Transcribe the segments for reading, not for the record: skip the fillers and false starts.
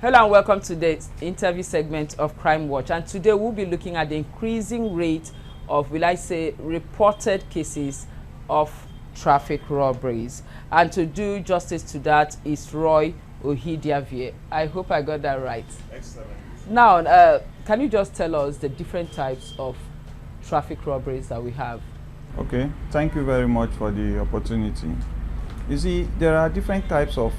Hello and welcome to the interview segment of Crime Watch, and today we'll be looking at the increasing rate of, will I say, reported cases of traffic robberies. And to do justice to that is Roy Okhidievbie. I hope I got that right. Excellent. Now, can you just tell us the different types of traffic robberies that we have? Okay, thank you very much for the opportunity. You see, there are different types of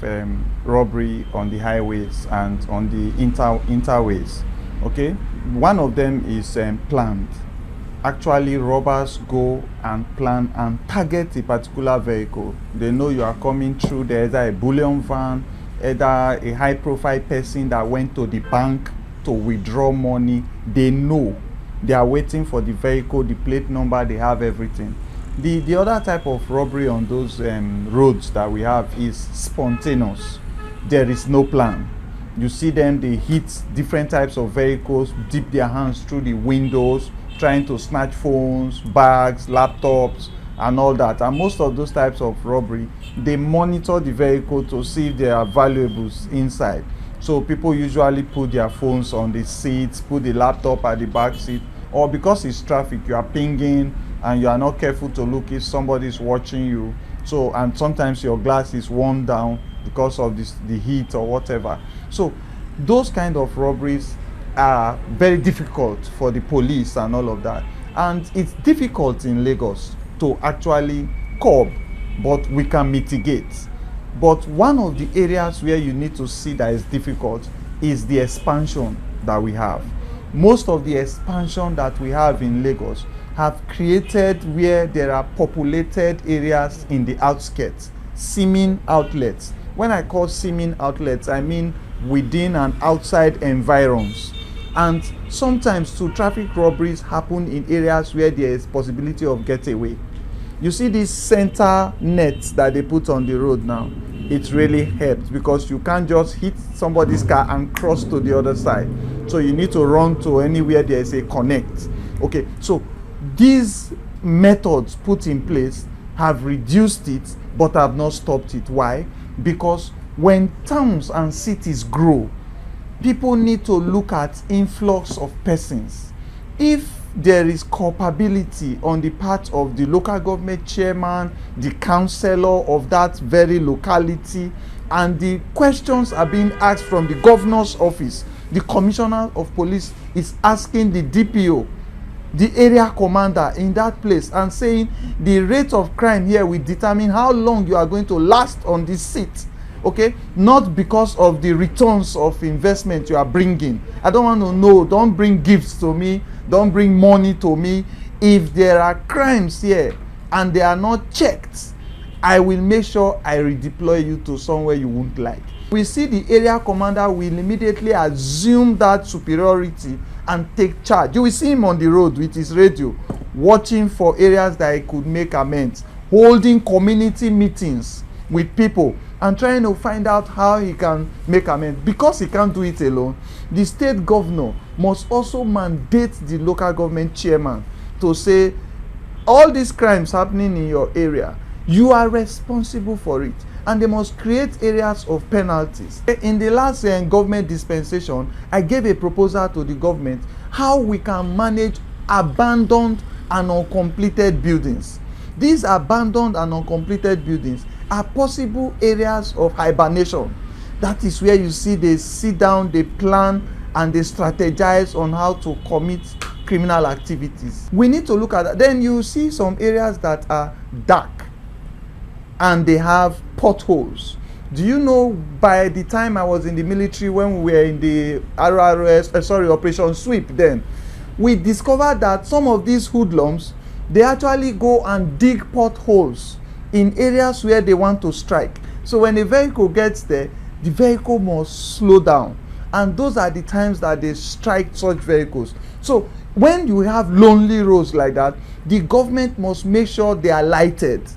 robbery on the highways and on the interways. Okay, one of them is planned. Actually, robbers go and plan and target a particular vehicle. They know you are coming through. There's either a bullion van, either a high-profile person that went to the bank to withdraw money. They know. They are waiting for the vehicle, the plate number, they have everything. The other type of robbery on those roads that we have is spontaneous. There is no plan. You see them, they hit different types of vehicles, dip their hands through the windows, trying to snatch phones, bags, laptops, and all that. And most of those types of robbery, they monitor the vehicle to see if there are valuables inside. So people usually put their phones on the seats, put the laptop at the back seat, or because it's traffic, you are pinging and you are not careful to look if somebody is watching you. So, and sometimes your glass is worn down because of the heat or whatever. So those kind of robberies are very difficult for the police and all of that. And it's difficult in Lagos to actually curb, but we can mitigate. But one of the areas where you need to see that is difficult is the expansion that we have. Most of the expansion that we have in Lagos have created where there are populated areas in the outskirts, seeming outlets. When I call seeming outlets, I mean within and outside environs. And sometimes too, traffic robberies happen in areas where there is possibility of getaway. You see these center nets that they put on the road now, it really helps because you can't just hit somebody's car and cross to the other side. So you need to run to anywhere there is a connect. Okay, so these methods put in place have reduced it but have not stopped it. Why? Because when towns and cities grow, people need to look at influx of persons. If there is culpability on the part of the local government chairman, the councillor of that very locality, and the questions are being asked from the governor's office, the commissioner of police is asking the DPO, the area commander in that place, and saying the rate of crime here will determine how long you are going to last on this seat. Okay, not because of the returns of investment you are bringing. I don't want to know. Don't bring gifts to me. Don't bring money to me. If there are crimes here and they are not checked, I will make sure I redeploy you to somewhere you won't like. We see the area commander will immediately assume that superiority and take charge. You will see him on the road with his radio, watching for areas that he could make amends, holding community meetings with people and trying to find out how he can make amends. Because he can't do it alone, the state governor must also mandate the local government chairman to say, all these crimes happening in your area, you are responsible for it. And they must create areas of penalties. In the last government dispensation, I gave a proposal to the government how we can manage abandoned and uncompleted buildings. These abandoned and uncompleted buildings are possible areas of hibernation. That is where you see they sit down, they plan, and they strategize on how to commit criminal activities. We need to look at that. Then you see some areas that are dark and they have potholes. Do you know, by the time I was in the military, when we were in the Operation Sweep, then we discovered that some of these hoodlums, they actually go and dig potholes in areas where they want to strike. So when a vehicle gets there, the vehicle must slow down, and those are the times that they strike such vehicles. So when you have lonely roads like that, the government must make sure they are lighted.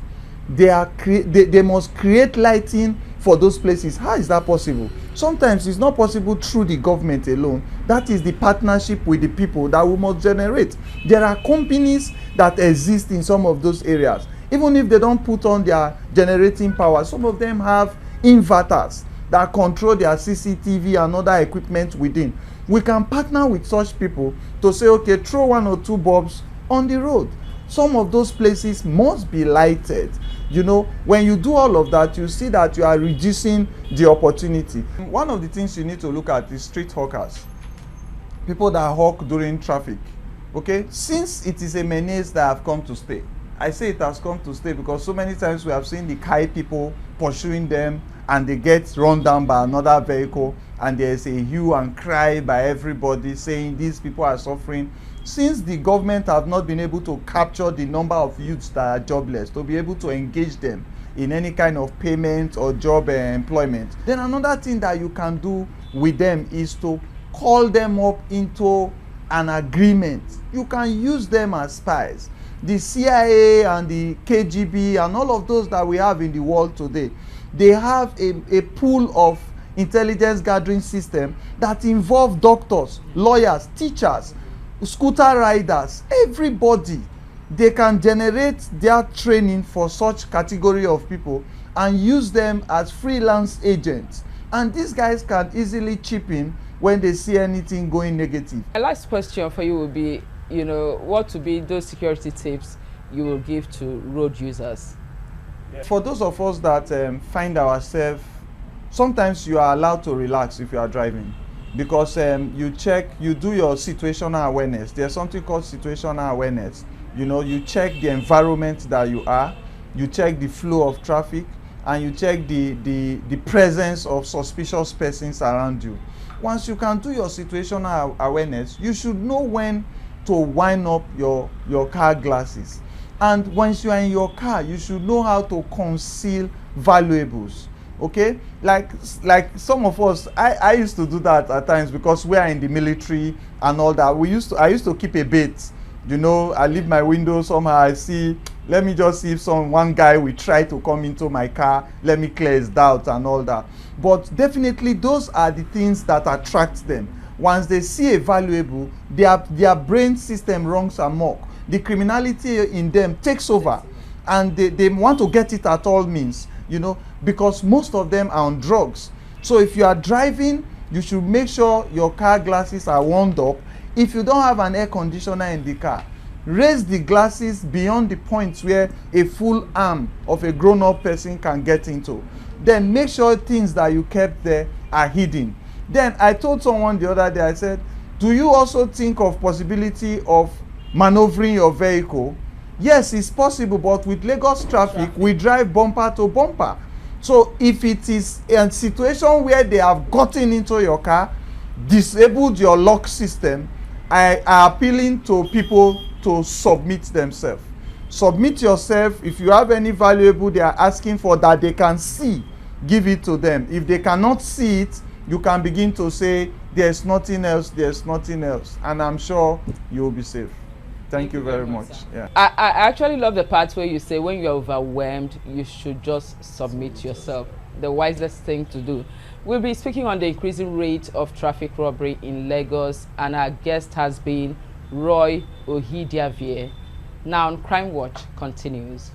They must create lighting for those places. How is that possible? Sometimes it's not possible through the government alone. That is the partnership with the people that we must generate. There are companies that exist in some of those areas. Even if they don't put on their generating power, some of them have inverters that control their CCTV and other equipment within. We can partner with such people to say, okay, throw 1 or 2 bulbs on the road. Some of those places must be lighted. You know, when you do all of that, you see that you are reducing the opportunity. One of the things you need to look at is street hawkers, people that hawk during traffic. Okay, since it is a menace that have come to stay, I say it has come to stay because so many times we have seen the Kai people pursuing them and they get run down by another vehicle, and there is a hue and cry by everybody saying these people are suffering. Since the government have not been able to capture the number of youths that are jobless to be able to engage them in any kind of payment or job employment, then another thing that you can do with them is to call them up into an agreement. You can use them as spies. The CIA and the KGB and all of those that we have in the world today, they have a pool of intelligence gathering system that involve doctors, lawyers, teachers, scooter riders, everybody. They can generate their training for such category of people and use them as freelance agents, and these guys can easily chip in when they see anything going negative. My last question for you will be, you know, what would be those security tips you will give to road users? For those of us that find ourselves, sometimes you are allowed to relax if you are driving, because you do your situational awareness. There's something called situational awareness. You know, you check the environment that you are, you check the flow of traffic, and you check the presence of suspicious persons around you. Once you can do your situational awareness, you should know when to wind up your car glasses. And once you are in your car, you should know how to conceal valuables. Okay, like some of us, I used to do that at times because we are in the military and all that. I used to keep a bait. You know, I leave my window somehow, I see, let me just see if one guy will try to come into my car, let me clear his doubt and all that. But definitely those are the things that attract them. Once they see a valuable, their brain system runs amok. The criminality in them takes over, and they want to get it at all means, you know, because most of them are on drugs. So if you are driving, you should make sure your car glasses are warmed up. If you don't have an air conditioner in the car, raise the glasses beyond the point where a full arm of a grown-up person can get into. Then make sure things that you kept there are hidden. Then I told someone the other day, I said, do you also think of possibility of maneuvering your vehicle? Yes, it's possible, but with Lagos traffic, we drive bumper to bumper. So if it is a situation where they have gotten into your car, disabled your lock system, I am appealing to people to submit themselves. Submit yourself. If you have any valuable they are asking for that they can see, give it to them. If they cannot see it, you can begin to say, there's nothing else, there's nothing else. And I'm sure you will be safe. Thank you very much. Yeah. I actually love the part where you say when you're overwhelmed, you should just submit yourself. The wisest thing to do. We'll be speaking on the increasing rate of traffic robbery in Lagos, and our guest has been Roy Okhidievbie. Now, Crime Watch continues.